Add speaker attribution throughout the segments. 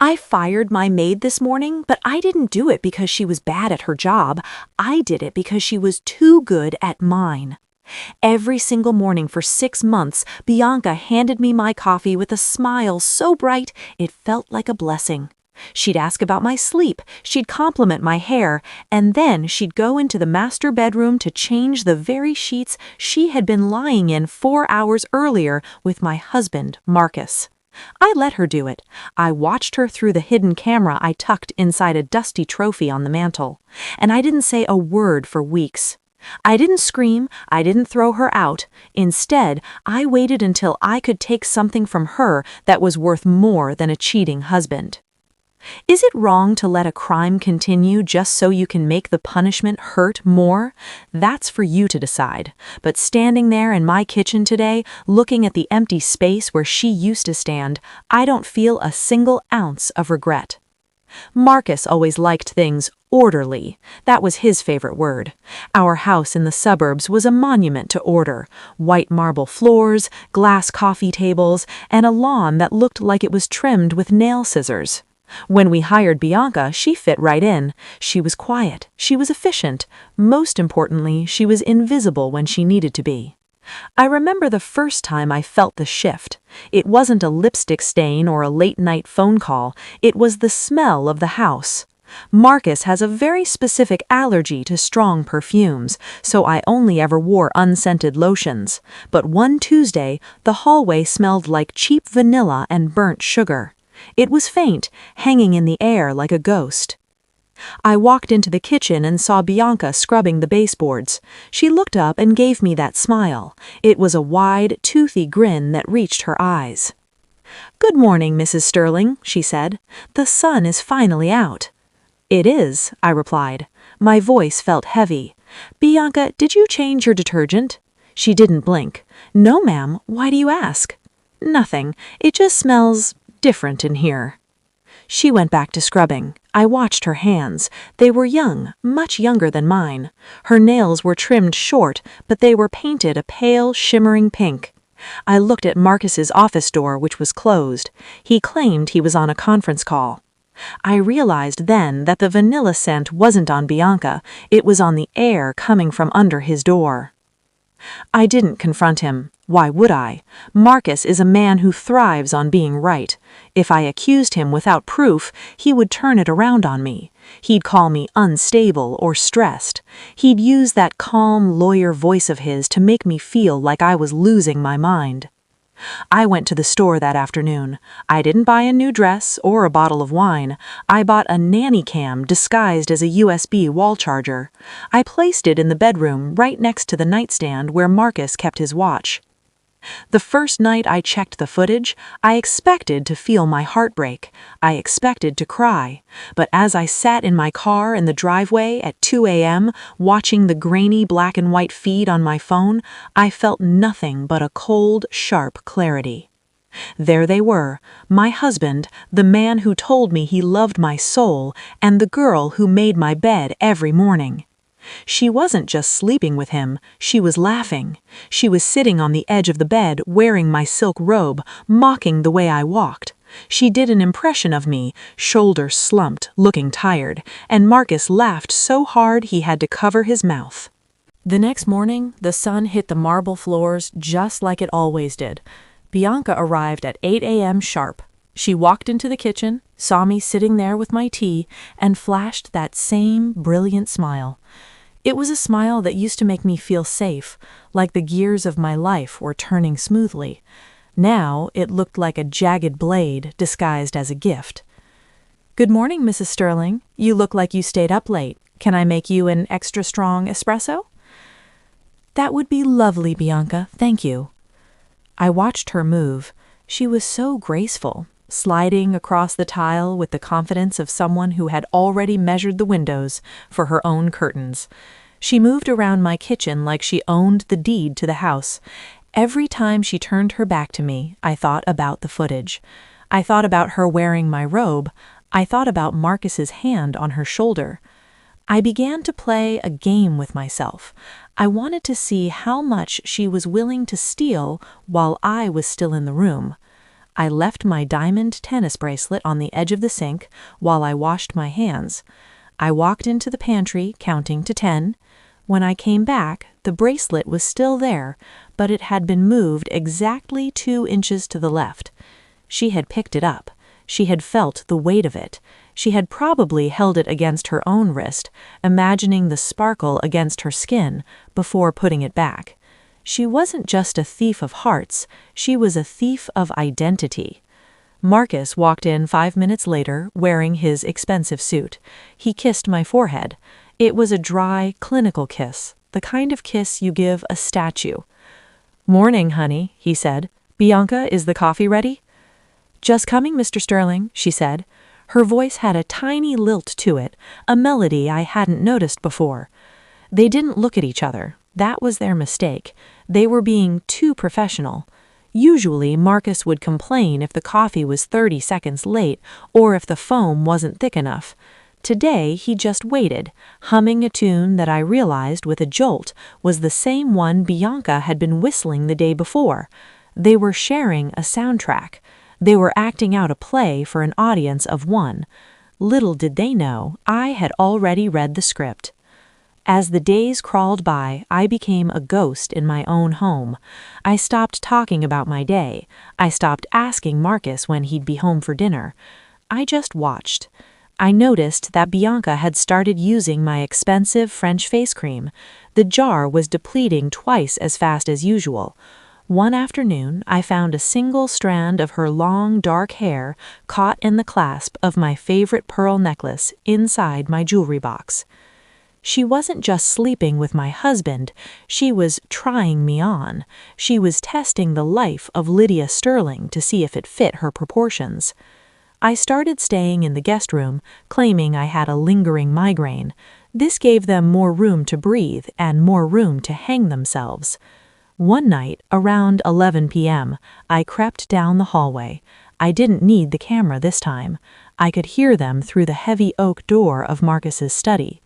Speaker 1: I fired my maid this morning, but I didn't do it because she was bad at her job. I did it because she was too good at mine. Every single morning for 6 months, Bianca handed me my coffee with a smile so bright it felt like a blessing. She'd ask about my sleep, she'd compliment my hair, and then she'd go into the master bedroom to change the very sheets she had been lying in 4 hours earlier with my husband, Marcus. I let her do it. I watched her through the hidden camera I tucked inside a dusty trophy on the mantel, and I didn't say a word for weeks. I didn't scream, I didn't throw her out. Instead, I waited until I could take something from her that was worth more than a cheating husband. Is it wrong to let a crime continue just so you can make the punishment hurt more? That's for you to decide. But standing there in my kitchen today, looking at the empty space where she used to stand, I don't feel a single ounce of regret. Marcus always liked things orderly. That was his favorite word. Our house in the suburbs was a monument to order. White marble floors, glass coffee tables, and a lawn that looked like it was trimmed with nail scissors. When we hired Bianca, she fit right in. She was quiet, she was efficient. Most importantly, she was invisible when she needed to be. I remember the first time I felt the shift. It wasn't a lipstick stain or a late-night phone call. It was the smell of the house. Marcus has a very specific allergy to strong perfumes, so I only ever wore unscented lotions. But one Tuesday, the hallway smelled like cheap vanilla and burnt sugar. It was faint, hanging in the air like a ghost. I walked into the kitchen and saw Bianca scrubbing the baseboards. She looked up and gave me that smile. It was a wide, toothy grin that reached her eyes. "Good morning, Mrs. Sterling," she said. "The sun is finally out." "It is," I replied. My voice felt heavy. "Bianca, did you change your detergent?" She didn't blink. "No, ma'am. Why do you ask?" "Nothing. It just smells different in here." She went back to scrubbing. I watched her hands. They were young, much younger than mine. Her nails were trimmed short, but they were painted a pale, shimmering pink. I looked at Marcus's office door, which was closed. He claimed he was on a conference call. I realized then that the vanilla scent wasn't on Bianca, it was on the air coming from under his door. I didn't confront him. Why would I? Marcus is a man who thrives on being right. If I accused him without proof, he would turn it around on me. He'd call me unstable or stressed. He'd use that calm lawyer voice of his to make me feel like I was losing my mind. I went to the store that afternoon. I didn't buy a new dress or a bottle of wine. I bought a nanny cam disguised as a USB wall charger. I placed it in the bedroom right next to the nightstand where Marcus kept his watch. The first night I checked the footage, I expected to feel my heart break. I expected to cry. But as I sat in my car in the driveway at 2 a.m., watching the grainy black and white feed on my phone, I felt nothing but a cold, sharp clarity. There they were, my husband, the man who told me he loved my soul, and the girl who made my bed every morning. She wasn't just sleeping with him, she was laughing. She was sitting on the edge of the bed wearing my silk robe, mocking the way I walked. She did an impression of me, shoulders slumped, looking tired, and Marcus laughed so hard he had to cover his mouth. The next morning, the sun hit the marble floors just like it always did. Bianca arrived at 8 a.m. sharp. She walked into the kitchen, saw me sitting there with my tea, and flashed that same brilliant smile. It was a smile that used to make me feel safe, like the gears of my life were turning smoothly. Now it looked like a jagged blade disguised as a gift. "Good morning, Mrs. Sterling. You look like you stayed up late. Can I make you an extra strong espresso?" "That would be lovely, Bianca, thank you." I watched her move. She was so graceful, sliding across the tile with the confidence of someone who had already measured the windows for her own curtains. She moved around my kitchen like she owned the deed to the house. Every time she turned her back to me, I thought about the footage. I thought about her wearing my robe. I thought about Marcus's hand on her shoulder. I began to play a game with myself. I wanted to see how much she was willing to steal while I was still in the room. I left my diamond tennis bracelet on the edge of the sink while I washed my hands. I walked into the pantry, counting to 10. When I came back, the bracelet was still there, but it had been moved exactly 2 inches to the left. She had picked it up. She had felt the weight of it. She had probably held it against her own wrist, imagining the sparkle against her skin before putting it back. She wasn't just a thief of hearts, she was a thief of identity. Marcus walked in 5 minutes later, wearing his expensive suit. He kissed my forehead. It was a dry, clinical kiss, the kind of kiss you give a statue. "Morning, honey," he said. "Bianca, is the coffee ready?" "Just coming, Mr. Sterling," she said. Her voice had a tiny lilt to it, a melody I hadn't noticed before. They didn't look at each other. That was their mistake. They were being too professional. Usually, Marcus would complain if the coffee was 30 seconds late or if the foam wasn't thick enough. Today, he just waited, humming a tune that I realized with a jolt was the same one Bianca had been whistling the day before. They were sharing a soundtrack. They were acting out a play for an audience of 1. Little did they know, I had already read the script. As the days crawled by, I became a ghost in my own home. I stopped talking about my day. I stopped asking Marcus when he'd be home for dinner. I just watched. I noticed that Bianca had started using my expensive French face cream. The jar was depleting twice as fast as usual. One afternoon, I found a single strand of her long, dark hair caught in the clasp of my favorite pearl necklace inside my jewelry box. She wasn't just sleeping with my husband, she was trying me on. She was testing the life of Lydia Sterling to see if it fit her proportions. I started staying in the guest room, claiming I had a lingering migraine. This gave them more room to breathe and more room to hang themselves. One night, around 11 p.m., I crept down the hallway. I didn't need the camera this time. I could hear them through the heavy oak door of Marcus's study.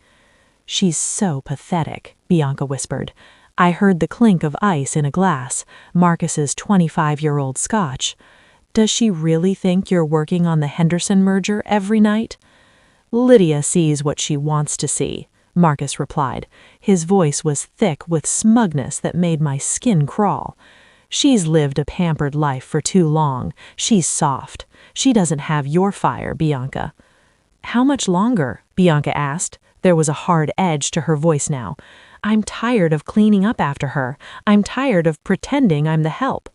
Speaker 1: "She's so pathetic," Bianca whispered. I heard the clink of ice in a glass, Marcus's 25-year-old scotch. "Does she really think you're working on the Henderson merger every night?" "Lydia sees what she wants to see," Marcus replied. His voice was thick with smugness that made my skin crawl. "She's lived a pampered life for too long. She's soft. She doesn't have your fire, Bianca." "How much longer?" Bianca asked. There was a hard edge to her voice now. "I'm tired of cleaning up after her. I'm tired of pretending I'm the help."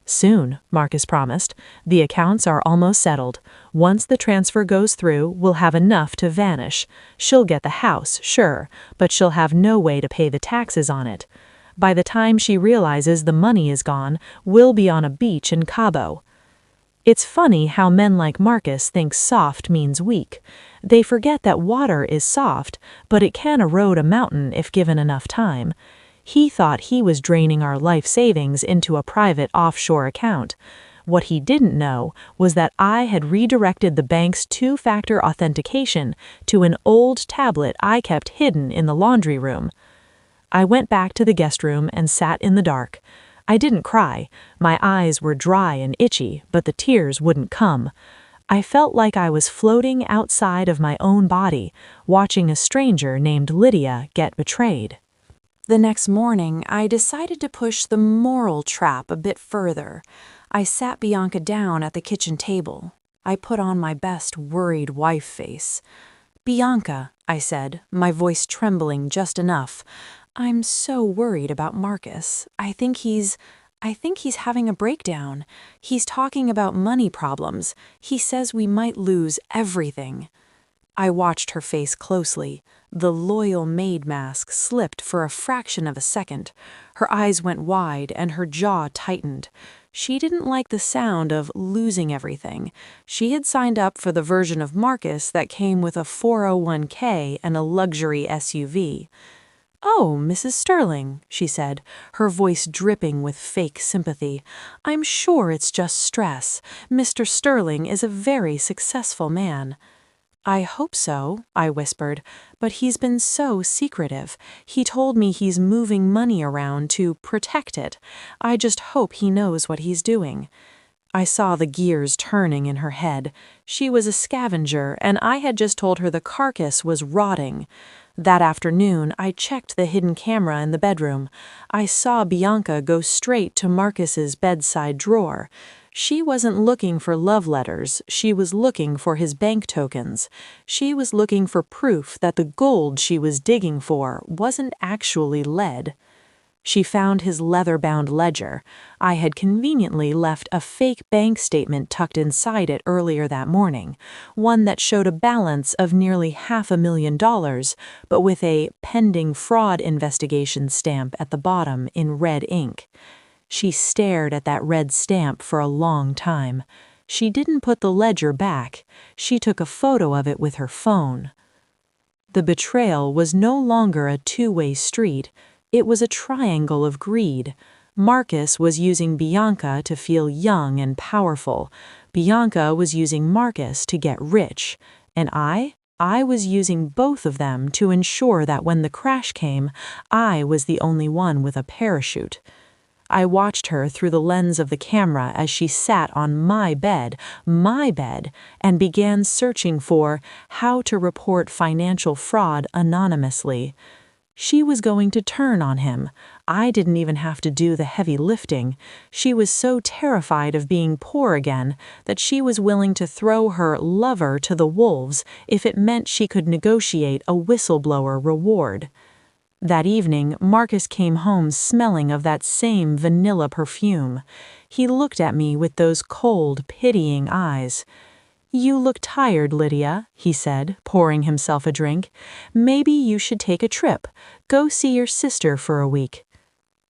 Speaker 1: "Soon," Marcus promised. "The accounts are almost settled. Once the transfer goes through, we'll have enough to vanish. She'll get the house, sure, but she'll have no way to pay the taxes on it. By the time she realizes the money is gone, we'll be on a beach in Cabo." It's funny how men like Marcus think soft means weak. They forget that water is soft, but it can erode a mountain if given enough time. He thought he was draining our life savings into a private offshore account. What he didn't know was that I had redirected the bank's 2-factor authentication to an old tablet I kept hidden in the laundry room. I went back to the guest room and sat in the dark. I didn't cry. My eyes were dry and itchy, but the tears wouldn't come. I felt like I was floating outside of my own body, watching a stranger named Lydia get betrayed. The next morning, I decided to push the moral trap a bit further. I sat Bianca down at the kitchen table. I put on my best worried wife face. "Bianca," I said, my voice trembling just enough, "I'm so worried about Marcus. I think he's having a breakdown. He's talking about money problems. He says we might lose everything." I watched her face closely. The loyal maid mask slipped for a fraction of a second. Her eyes went wide and her jaw tightened. She didn't like the sound of losing everything. She had signed up for the version of Marcus that came with a 401k and a luxury SUV. "Oh, Mrs. Sterling," she said, her voice dripping with fake sympathy. "I'm sure it's just stress. Mr. Sterling is a very successful man." "I hope so," I whispered, "but he's been so secretive. He told me he's moving money around to protect it. I just hope he knows what he's doing." I saw the gears turning in her head. She was a scavenger, and I had just told her the carcass was rotting. That afternoon, I checked the hidden camera in the bedroom. I saw Bianca go straight to Marcus's bedside drawer. She wasn't looking for love letters. She was looking for his bank tokens. She was looking for proof that the gold she was digging for wasn't actually lead. She found his leather-bound ledger. I had conveniently left a fake bank statement tucked inside it earlier that morning, one that showed a balance of nearly $500,000, but with a pending fraud investigation stamp at the bottom in red ink. She stared at that red stamp for a long time. She didn't put the ledger back. She took a photo of it with her phone. The betrayal was no longer a two-way street. It was a triangle of greed. Marcus was using Bianca to feel young and powerful. Bianca was using Marcus to get rich. And I was using both of them to ensure that when the crash came, I was the only one with a parachute. I watched her through the lens of the camera as she sat on my bed, and began searching for how to report financial fraud anonymously. She was going to turn on him. I didn't even have to do the heavy lifting. She was so terrified of being poor again that she was willing to throw her lover to the wolves if it meant she could negotiate a whistleblower reward. That evening, Marcus came home smelling of that same vanilla perfume. He looked at me with those cold, pitying eyes. "You look tired, Lydia," he said, pouring himself a drink. "Maybe you should take a trip. Go see your sister for a week."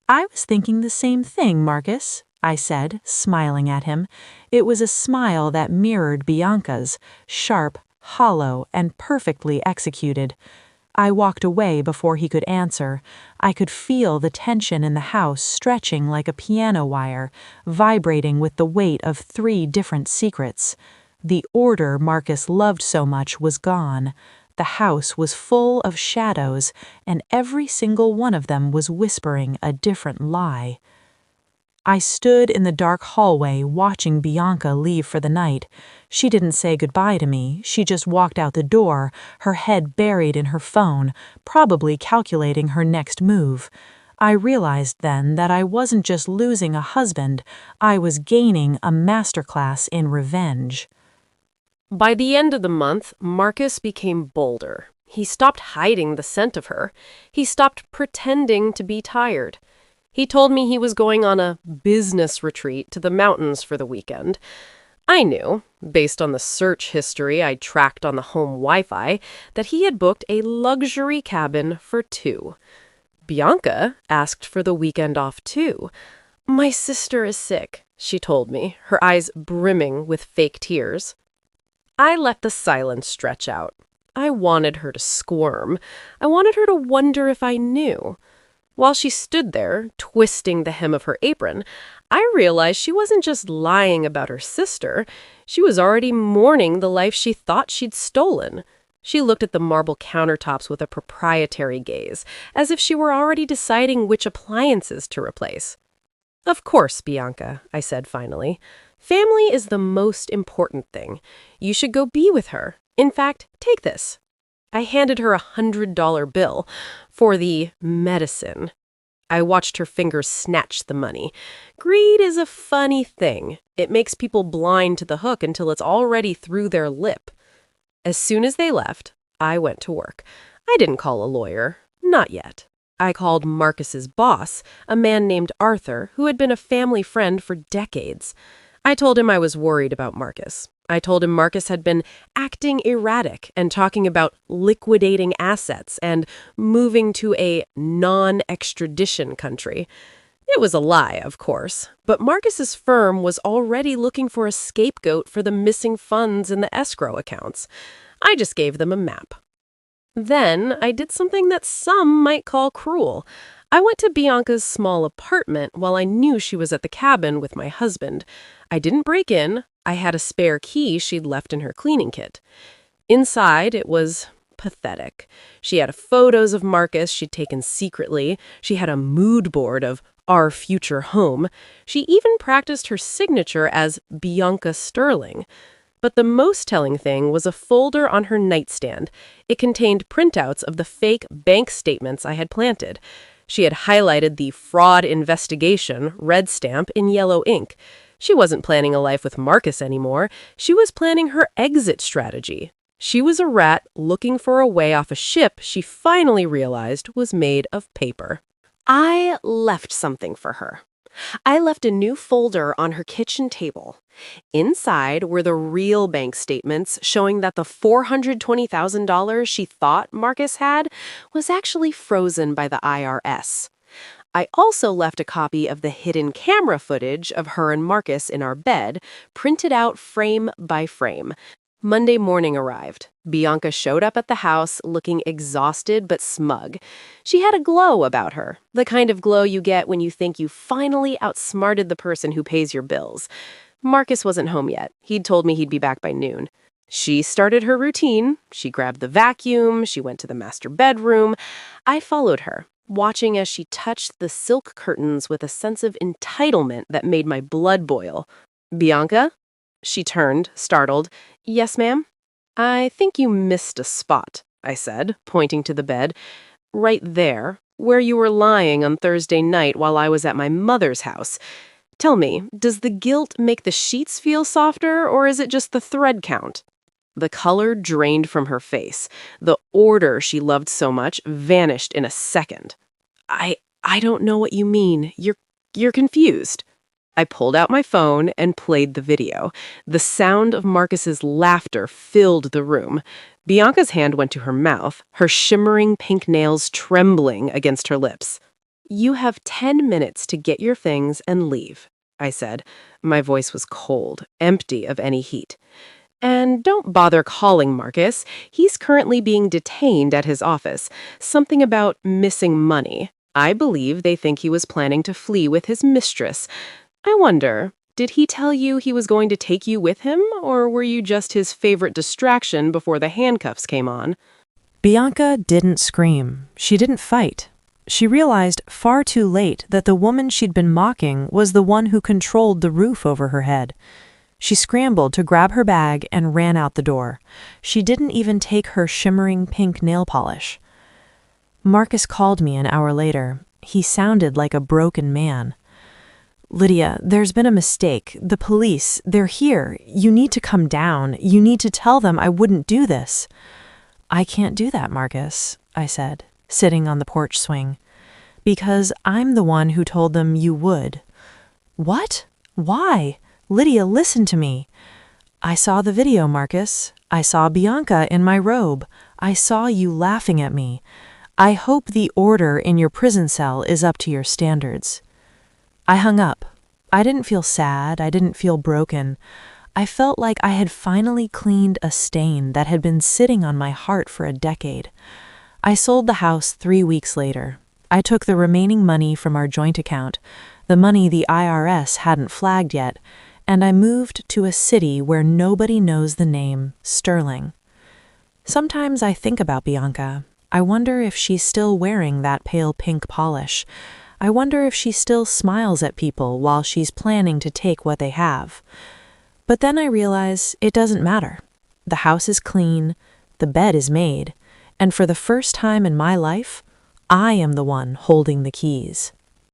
Speaker 1: "I was thinking the same thing, Marcus," I said, smiling at him. It was a smile that mirrored Bianca's, sharp, hollow, and perfectly executed. I walked away before he could answer. I could feel the tension in the house stretching like a piano wire, vibrating with the weight of 3 different secrets. The order Marcus loved so much was gone. The house was full of shadows, and every single one of them was whispering a different lie. I stood in the dark hallway watching Bianca leave for the night. She didn't say goodbye to me. She just walked out the door, her head buried in her phone, probably calculating her next move. I realized then that I wasn't just losing a husband, I was gaining a masterclass in revenge.
Speaker 2: By the end of the month, Marcus became bolder. He stopped hiding the scent of her. He stopped pretending to be tired. He told me he was going on a business retreat to the mountains for the weekend. I knew, based on the search history I tracked on the home Wi-Fi, that he had booked a luxury cabin for 2. Bianca asked for the weekend off too. "My sister is sick," she told me, her eyes brimming with fake tears. I let the silence stretch out. I wanted her to squirm. I wanted her to wonder if I knew. While she stood there, twisting the hem of her apron, I realized she wasn't just lying about her sister. She was already mourning the life she thought she'd stolen. She looked at the marble countertops with a proprietary gaze, as if she were already deciding which appliances to replace. "Of course, Bianca," I said finally. "Family is the most important thing. You should go be with her. In fact, take this." I handed her a $100 bill for the medicine. I watched her fingers snatch the money. Greed is a funny thing. It makes people blind to the hook until it's already through their lip. As soon as they left, I went to work. I didn't call a lawyer. Not yet. I called Marcus's boss, a man named Arthur, who had been a family friend for decades. I told him I was worried about Marcus. I told him Marcus had been acting erratic and talking about liquidating assets and moving to a non-extradition country. It was a lie, of course, but Marcus's firm was already looking for a scapegoat for the missing funds in the escrow accounts. I just gave them a map. Then I did something that some might call cruel. I went to Bianca's small apartment while I knew she was at the cabin with my husband. I didn't break in. I had a spare key she'd left in her cleaning kit. Inside, it was pathetic. She had photos of Marcus she'd taken secretly. She had a mood board of our future home. She even practiced her signature as Bianca Sterling. But the most telling thing was a folder on her nightstand. It contained printouts of the fake bank statements I had planted. She had highlighted the fraud investigation red stamp in yellow ink. She wasn't planning a life with Marcus anymore. She was planning her exit strategy. She was a rat looking for a way off a ship she finally realized was made of paper. I left something for her. I left a new folder on her kitchen table. Inside were the real bank statements showing that the $420,000 she thought Marcus had was actually frozen by the IRS. I also left a copy of the hidden camera footage of her and Marcus in our bed, printed out frame by frame. Monday morning arrived. Bianca showed up at the house looking exhausted but smug. She had a glow about her, the kind of glow you get when you think you finally outsmarted the person who pays your bills. Marcus wasn't home yet. He'd told me he'd be back by noon. She started her routine. She grabbed the vacuum. She went to the master bedroom. I followed her, watching as she touched the silk curtains with a sense of entitlement that made my blood boil. "Bianca?" She turned, startled. "Yes, ma'am?" "I think you missed a spot," I said, pointing to the bed. "Right there, where you were lying on Thursday night while I was at my mother's house. Tell me, does the guilt make the sheets feel softer, or is it just the thread count?" The color drained from her face. The order she loved so much vanished in a second. I don't know what you mean. You're confused." I pulled out my phone and played the video. The sound of Marcus's laughter filled the room. Bianca's hand went to her mouth, her shimmering pink nails trembling against her lips. "You have 10 minutes to get your things and leave," I said. My voice was cold, empty of any heat. "And don't bother calling Marcus. He's currently being detained at his office. Something about missing money. I believe they think he was planning to flee with his mistress. I wonder, did he tell you he was going to take you with him, or were you just his favorite distraction before the handcuffs came on?"
Speaker 1: Bianca didn't scream. She didn't fight. She realized far too late that the woman she'd been mocking was the one who controlled the roof over her head. She scrambled to grab her bag and ran out the door. She didn't even take her shimmering pink nail polish. Marcus called me an hour later. He sounded like a broken man. "Lydia, there's been a mistake. The police, they're here. You need to come down. You need to tell them I wouldn't do this." "I can't do that, Marcus," I said, sitting on the porch swing. "Because I'm the one who told them you would." "What? Why? Lydia, listen to me." "I saw the video, Marcus. I saw Bianca in my robe. I saw you laughing at me. I hope the order in your prison cell is up to your standards." I hung up. I didn't feel sad. I didn't feel broken. I felt like I had finally cleaned a stain that had been sitting on my heart for a decade. I sold the house 3 weeks later. I took the remaining money from our joint account, the money the IRS hadn't flagged yet, and I moved to a city where nobody knows the name Sterling. Sometimes I think about Bianca. I wonder if she's still wearing that pale pink polish. I wonder if she still smiles at people while she's planning to take what they have. But then I realize it doesn't matter. The house is clean, the bed is made, and for the first time in my life, I am the one holding the keys.